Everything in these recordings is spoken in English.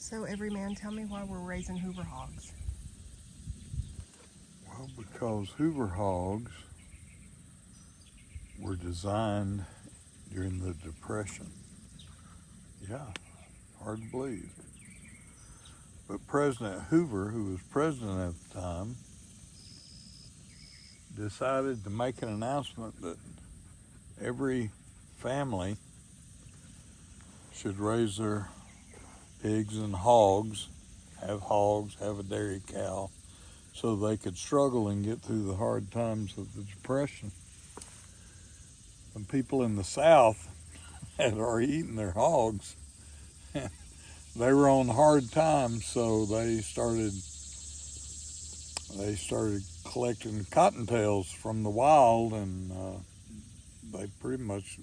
So, Everyman, tell me why we're raising Hoover Hogs. Well, because Hoover Hogs were designed during the Depression. Yeah, hard to believe. But President Hoover, who was president at the time, decided to make an announcement that every family should raise their pigs and hogs, have a dairy cow, so they could struggle and get through the hard times of the Depression. When people in the South had already eaten their hogs, they were on hard times, so they started collecting cottontails from the wild, and they pretty much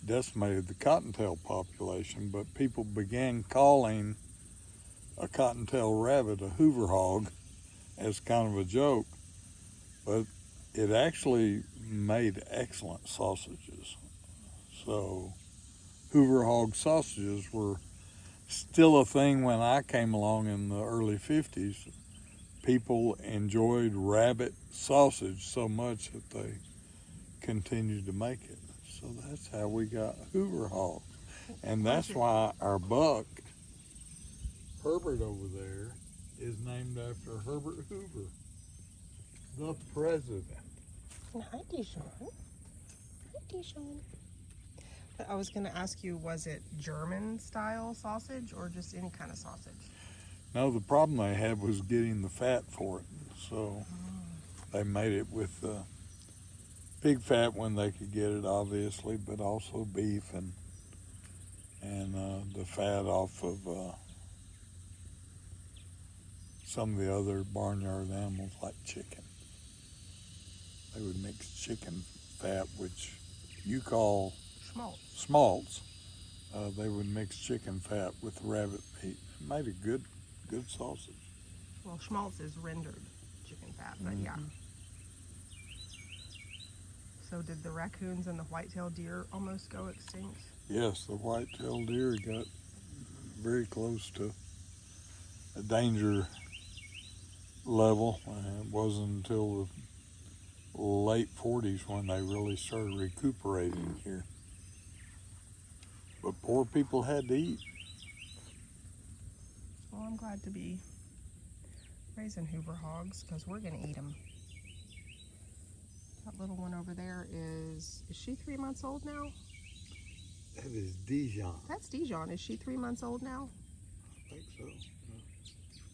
decimated the cottontail population. But people began calling a cottontail rabbit a Hoover hog as kind of a joke, but it actually made excellent sausages. So Hoover hog sausages were still a thing when I came along in the early 50s. People enjoyed rabbit sausage so much that they continued to make it. So that's how we got Hoover hog. And that's why our buck, Herbert over there, is named after Herbert Hoover, the president. Hi, Dijon. Hi, Dijon. But I was going to ask you, was it German style sausage or just any kind of sausage? No, the problem they had was getting the fat for it. So they made it with pig fat when they could get it, obviously, but also beef and the fat off of some of the other barnyard animals like chicken. They would mix chicken fat, which you call smolts. They would mix chicken fat with rabbit meat. It made a good sausage. Well, schmaltz is rendered chicken fat, but yeah. So did the raccoons and the white-tailed deer almost go extinct? Yes, the white-tailed deer got very close to a danger level. It wasn't until the late 40s when they really started recuperating here. But poor people had to eat. Well, I'm glad to be raising Hoover hogs because we're going to eat them. That little one over there is she 3 months old now? That is Dijon. That's Dijon. Is she 3 months old now? I think so.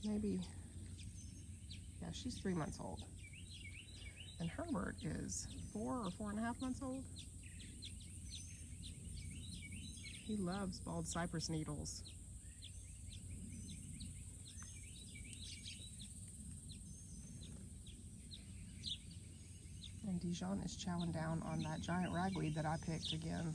Maybe. Yeah, she's 3 months old. And Herbert is 4 or 4.5 months old. He loves bald cypress needles. And Dijon is chowing down on that giant ragweed that I picked again.